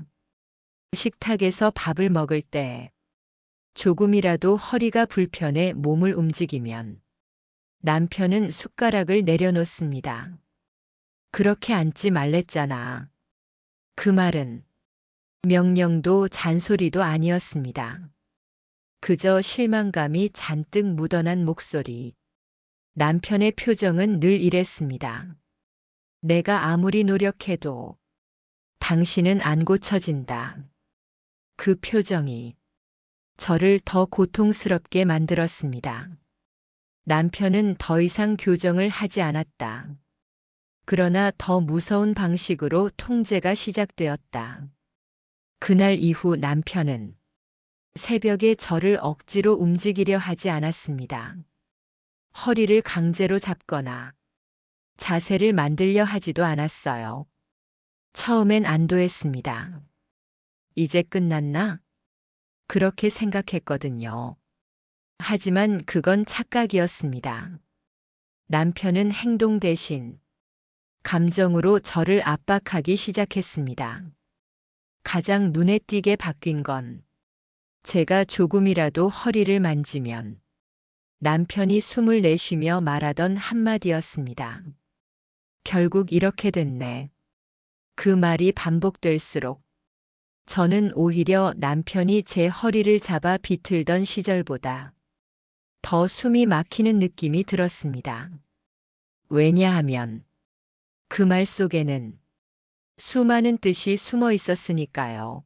Speaker 1: 식탁에서 밥을 먹을 때 조금이라도 허리가 불편해 몸을 움직이면 남편은 숟가락을 내려놓습니다. 그렇게 앉지 말랬잖아. 그 말은 명령도 잔소리도 아니었습니다. 그저 실망감이 잔뜩 묻어난 목소리. 남편의 표정은 늘 이랬습니다. 내가 아무리 노력해도 당신은 안 고쳐진다. 그 표정이 저를 더 고통스럽게 만들었습니다. 남편은 더 이상 교정을 하지 않았다. 그러나 더 무서운 방식으로 통제가 시작되었다. 그날 이후 남편은 새벽에 저를 억지로 움직이려 하지 않았습니다. 허리를 강제로 잡거나 자세를 만들려 하지도 않았어요. 처음엔 안도했습니다. 이제 끝났나? 그렇게 생각했거든요. 하지만 그건 착각이었습니다. 남편은 행동 대신 감정으로 저를 압박하기 시작했습니다. 가장 눈에 띄게 바뀐 건 제가 조금이라도 허리를 만지면 남편이 숨을 내쉬며 말하던 한마디였습니다. 결국 이렇게 됐네. 그 말이 반복될수록 저는 오히려 남편이 제 허리를 잡아 비틀던 시절보다 더 숨이 막히는 느낌이 들었습니다. 왜냐하면 그 말 속에는 수많은 뜻이 숨어 있었으니까요.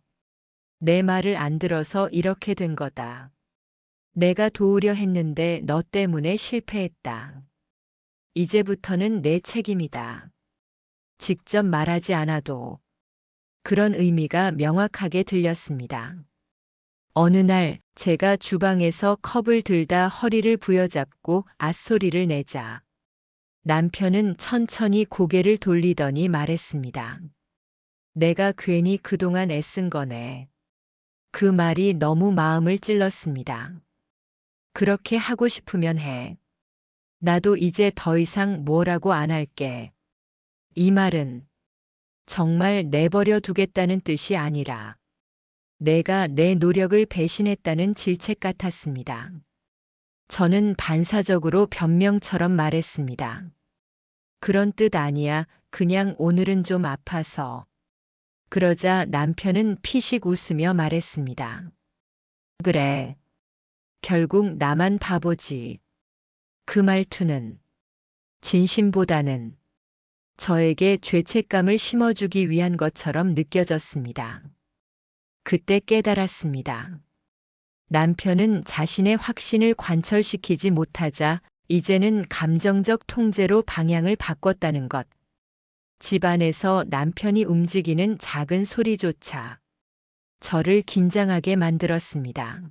Speaker 1: 내 말을 안 들어서 이렇게 된 거다. 내가 도우려 했는데 너 때문에 실패했다. 이제부터는 내 책임이다. 직접 말하지 않아도 그런 의미가 명확하게 들렸습니다. 어느 날 제가 주방에서 컵을 들다 허리를 부여잡고 앗소리를 내자 남편은 천천히 고개를 돌리더니 말했습니다. 내가 괜히 그동안 애쓴 거네. 그 말이 너무 마음을 찔렀습니다. 그렇게 하고 싶으면 해. 나도 이제 더 이상 뭐라고 안 할게. 이 말은 정말 내버려 두겠다는 뜻이 아니라 내가 내 노력을 배신했다는 질책 같았습니다. 저는 반사적으로 변명처럼 말했습니다. 그런 뜻 아니야. 그냥 오늘은 좀 아파서. 그러자 남편은 피식 웃으며 말했습니다. 그래. 결국 나만 바보지. 그 말투는 진심보다는 저에게 죄책감을 심어주기 위한 것처럼 느껴졌습니다. 그때 깨달았습니다. 남편은 자신의 확신을 관철시키지 못하자 이제는 감정적 통제로 방향을 바꿨다는 것. 집안에서 남편이 움직이는 작은 소리조차 저를 긴장하게 만들었습니다.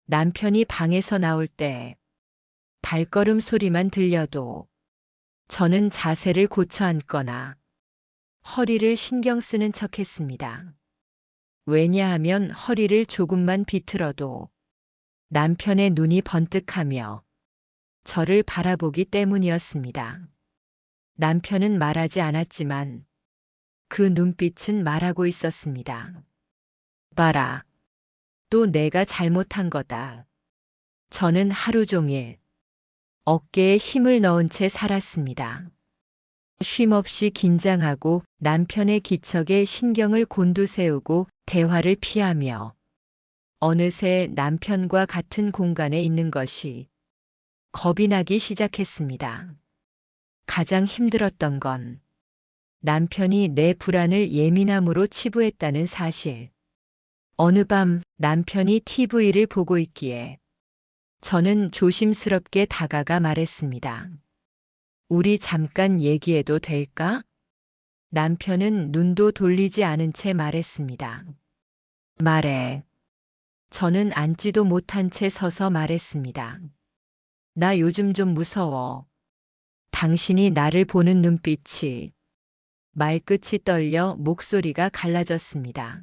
Speaker 1: 남편이 방에서 나올 때 발걸음 소리만 들려도 저는 자세를 고쳐 앉거나 허리를 신경 쓰는 척 했습니다. 왜냐하면 허리를 조금만 비틀어도 남편의 눈이 번뜩하며 저를 바라보기 때문이었습니다. 남편은 말하지 않았지만 그 눈빛은 말하고 있었습니다. 봐라. 또 내가 잘못한 거다. 저는 하루 종일 어깨에 힘을 넣은 채 살았습니다. 쉼없이 긴장하고 남편의 기척에 신경을 곤두세우고 대화를 피하며 어느새 남편과 같은 공간에 있는 것이 겁이 나기 시작했습니다. 가장 힘들었던 건 남편이 내 불안을 예민함으로 치부했다는 사실. 어느 밤 남편이 TV를 보고 있기에 저는 조심스럽게 다가가 말했습니다. 우리 잠깐 얘기해도 될까? 남편은 눈도 돌리지 않은 채 말했습니다. 말해. 저는 앉지도 못한 채 서서 말했습니다. 나 요즘 좀 무서워. 당신이 나를 보는 눈빛이. 말끝이 떨려 목소리가 갈라졌습니다.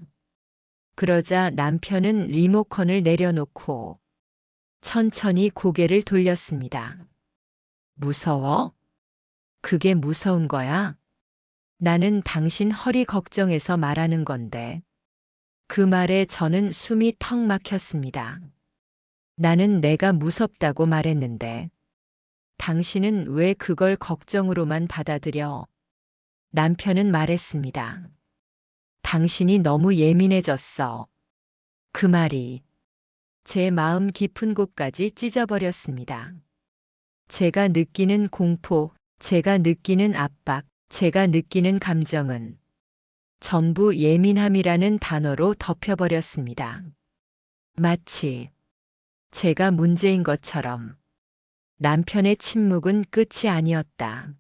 Speaker 1: 그러자 남편은 리모컨을 내려놓고 천천히 고개를 돌렸습니다. 무서워? 그게 무서운 거야? 나는 당신 허리 걱정해서 말하는 건데. 그 말에 저는 숨이 턱 막혔습니다. 나는 내가 무섭다고 말했는데. 당신은 왜 그걸 걱정으로만 받아들여? 남편은 말했습니다. 당신이 너무 예민해졌어. 그 말이 제 마음 깊은 곳까지 찢어버렸습니다. 제가 느끼는 공포, 제가 느끼는 압박, 제가 느끼는 감정은 전부 예민함이라는 단어로 덮여버렸습니다. 마치 제가 문제인 것처럼. 남편의 침묵은 끝이 아니었다.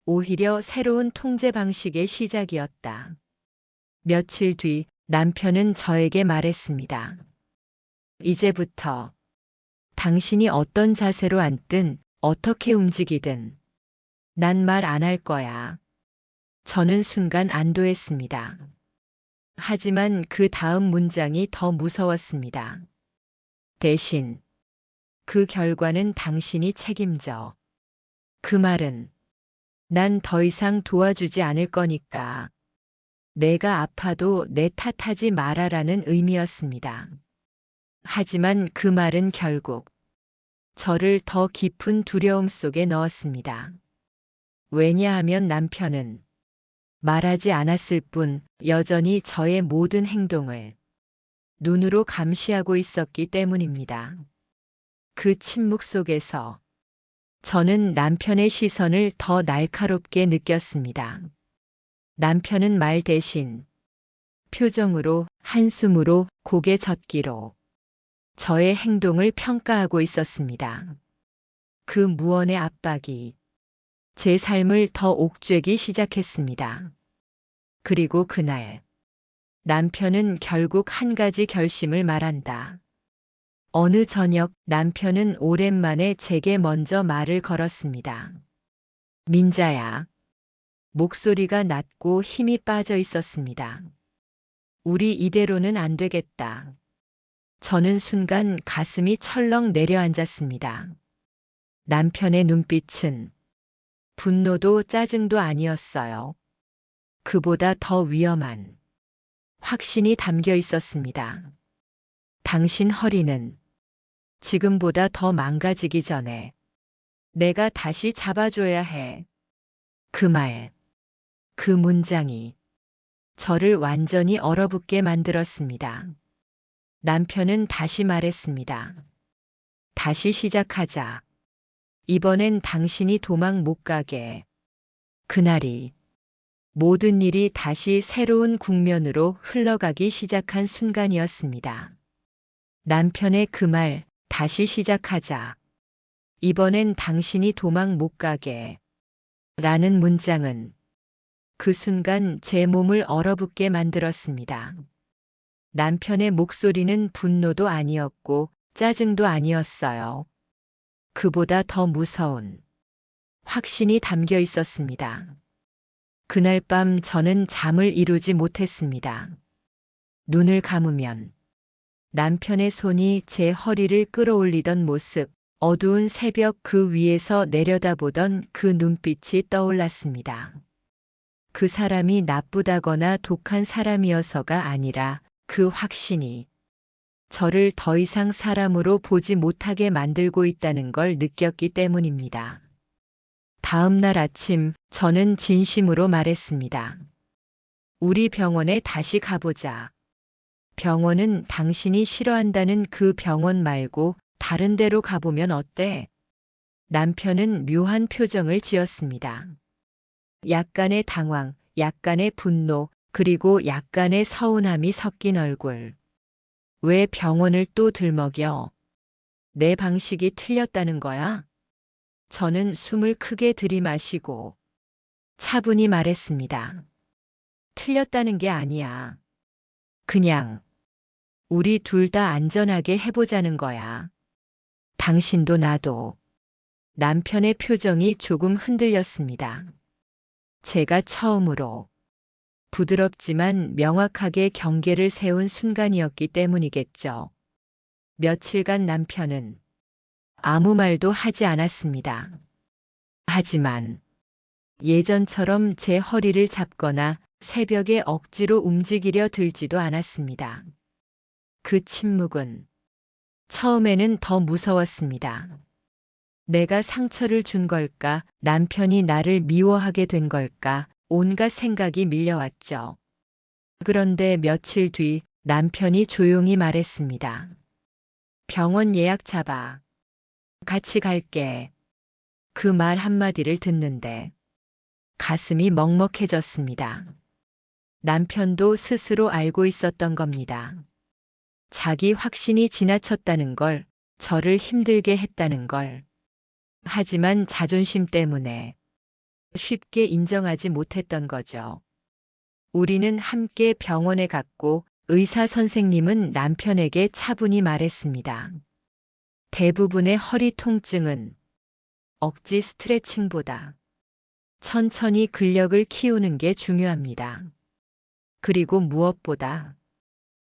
Speaker 1: 오히려 새로운 통제 방식의 시작이었다. 며칠 뒤 남편은 저에게 말했습니다. 이제부터 당신이 어떤 자세로 앉든 어떻게 움직이든 난 말 안 할 거야. 저는 순간 안도했습니다. 하지만 그 다음 문장이 더 무서웠습니다. 대신 그 결과는 당신이 책임져. 그 말은 난 더 이상 도와주지 않을 거니까 내가 아파도 내 탓하지 말아라는 의미였습니다. 하지만 그 말은 결국 저를 더 깊은 두려움 속에 넣었습니다. 왜냐하면 남편은 말하지 않았을 뿐 여전히 저의 모든 행동을 눈으로 감시하고 있었기 때문입니다. 그 침묵 속에서 저는 남편의 시선을 더 날카롭게 느꼈습니다. 남편은 말 대신 표정으로, 한숨으로, 고개 젓기로 저의 행동을 평가하고 있었습니다. 그 무언의 압박이 제 삶을 더 옥죄기 시작했습니다. 그리고 그날 남편은 결국 한 가지 결심을 말한다. 어느 저녁 남편은 오랜만에 제게 먼저 말을 걸었습니다. 민자야. 목소리가 낮고 힘이 빠져 있었습니다. 우리 이대로는 안 되겠다. 저는 순간 가슴이 철렁 내려앉았습니다. 남편의 눈빛은 분노도 짜증도 아니었어요. 그보다 더 위험한 확신이 담겨 있었습니다. 당신 허리는 지금보다 더 망가지기 전에 내가 다시 잡아줘야 해. 그 말, 그 문장이 저를 완전히 얼어붙게 만들었습니다. 남편은 다시 말했습니다. 다시 시작하자. 이번엔 당신이 도망 못 가게. 그날이 모든 일이 다시 새로운 국면으로 흘러가기 시작한 순간이었습니다. 남편의 그 말, 다시 시작하자. 이번엔 당신이 도망 못 가게. 라는 문장은 그 순간 제 몸을 얼어붙게 만들었습니다. 남편의 목소리는 분노도 아니었고 짜증도 아니었어요. 그보다 더 무서운 확신이 담겨 있었습니다. 그날 밤 저는 잠을 이루지 못했습니다. 눈을 감으면 남편의 손이 제 허리를 끌어올리던 모습, 어두운 새벽 그 위에서 내려다보던 그 눈빛이 떠올랐습니다. 그 사람이 나쁘다거나 독한 사람이어서가 아니라 그 확신이 저를 더 이상 사람으로 보지 못하게 만들고 있다는 걸 느꼈기 때문입니다. 다음 날 아침 저는 진심으로 말했습니다. 우리 병원에 다시 가보자. 병원은 당신이 싫어한다는 그 병원 말고 다른 데로 가보면 어때? 남편은 묘한 표정을 지었습니다. 약간의 당황, 약간의 분노, 그리고 약간의 서운함이 섞인 얼굴. 왜 병원을 또 들먹여? 내 방식이 틀렸다는 거야? 저는 숨을 크게 들이마시고 차분히 말했습니다. 틀렸다는 게 아니야. 그냥 우리 둘 다 안전하게 해보자는 거야. 당신도 나도. 남편의 표정이 조금 흔들렸습니다. 제가 처음으로 부드럽지만 명확하게 경계를 세운 순간이었기 때문이겠죠. 며칠간 남편은 아무 말도 하지 않았습니다. 하지만 예전처럼 제 허리를 잡거나 새벽에 억지로 움직이려 들지도 않았습니다. 그 침묵은 처음에는 더 무서웠습니다. 내가 상처를 준 걸까? 남편이 나를 미워하게 된 걸까? 온갖 생각이 밀려왔죠. 그런데 며칠 뒤 남편이 조용히 말했습니다. 병원 예약 잡아. 같이 갈게. 그 말 한마디를 듣는데 가슴이 먹먹해졌습니다. 남편도 스스로 알고 있었던 겁니다. 자기 확신이 지나쳤다는 걸, 저를 힘들게 했다는 걸. 하지만 자존심 때문에 쉽게 인정하지 못했던 거죠. 우리는 함께 병원에 갔고 의사 선생님은 남편에게 차분히 말했습니다. 대부분의 허리 통증은 억지 스트레칭보다 천천히 근력을 키우는 게 중요합니다. 그리고 무엇보다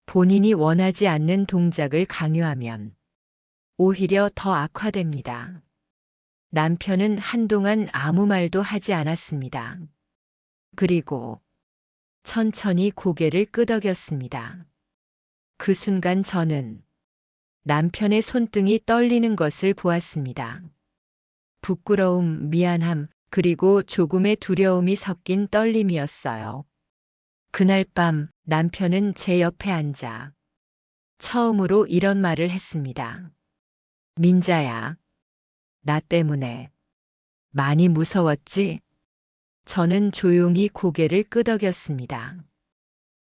Speaker 1: 본인이 원하지 않는 동작을 강요하면 오히려 더 악화됩니다. 남편은 한동안 아무 말도 하지 않았습니다. 그리고 천천히 고개를 끄덕였습니다. 그 순간 저는 남편의 손등이 떨리는 것을 보았습니다. 부끄러움, 미안함, 그리고 조금의 두려움이 섞인 떨림이었어요. 그날 밤 남편은 제 옆에 앉아 처음으로 이런 말을 했습니다. 민자야, 나 때문에 많이 무서웠지? 저는 조용히 고개를 끄덕였습니다.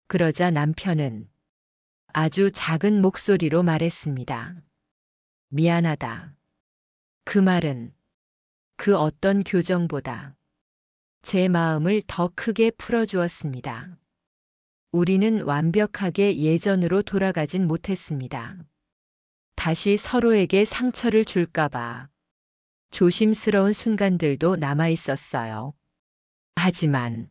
Speaker 1: 그러자 남편은 아주 작은 목소리로 말했습니다. 미안하다. 그 말은 그 어떤 교정보다 제 마음을 더 크게 풀어주었습니다. 우리는 완벽하게 예전으로 돌아가진 못했습니다. 다시 서로에게 상처를 줄까봐 조심스러운 순간들도 남아 있었어요. 하지만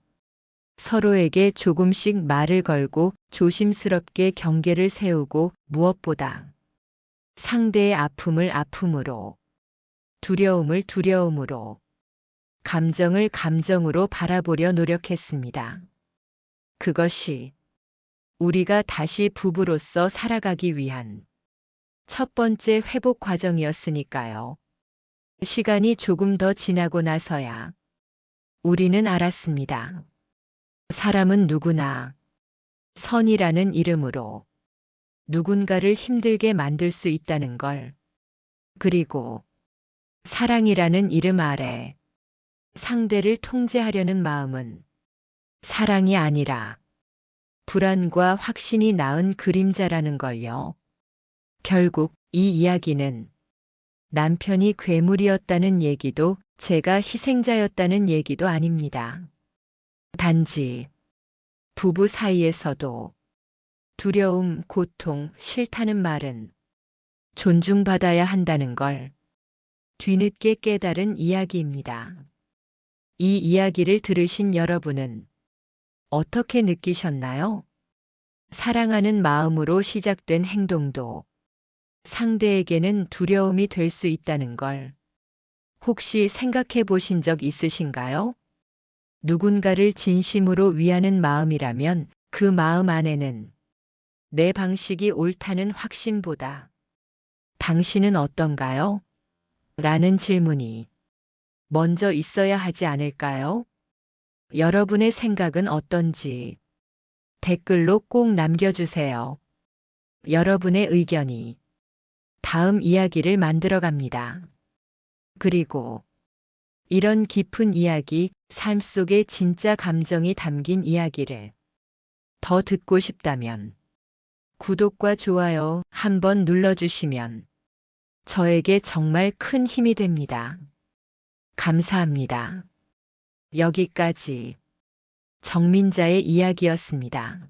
Speaker 1: 서로에게 조금씩 말을 걸고 조심스럽게 경계를 세우고 무엇보다 상대의 아픔을 아픔으로, 두려움을 두려움으로, 감정을 감정으로 바라보려 노력했습니다. 그것이 우리가 다시 부부로서 살아가기 위한 첫 번째 회복 과정이었으니까요. 시간이 조금 더 지나고 나서야 우리는 알았습니다. 사람은 누구나 선이라는 이름으로 누군가를 힘들게 만들 수 있다는 걸. 그리고 사랑이라는 이름 아래 상대를 통제하려는 마음은 사랑이 아니라 불안과 확신이 낳은 그림자라는 걸요. 결국 이 이야기는 남편이 괴물이었다는 얘기도 제가 희생자였다는 얘기도 아닙니다. 단지 부부 사이에서도 두려움, 고통, 싫다는 말은 존중받아야 한다는 걸 뒤늦게 깨달은 이야기입니다. 이 이야기를 들으신 여러분은 어떻게 느끼셨나요? 사랑하는 마음으로 시작된 행동도 상대에게는 두려움이 될 수 있다는 걸 혹시 생각해 보신 적 있으신가요? 누군가를 진심으로 위하는 마음이라면 그 마음 안에는 내 방식이 옳다는 확신보다 당신은 어떤가요? 라는 질문이 먼저 있어야 하지 않을까요? 여러분의 생각은 어떤지 댓글로 꼭 남겨주세요. 여러분의 의견이 다음 이야기를 만들어갑니다. 그리고 이런 깊은 이야기, 삶 속의 진짜 감정이 담긴 이야기를 더 듣고 싶다면 구독과 좋아요 한번 눌러주시면 저에게 정말 큰 힘이 됩니다. 감사합니다. 여기까지 정민자의 이야기였습니다.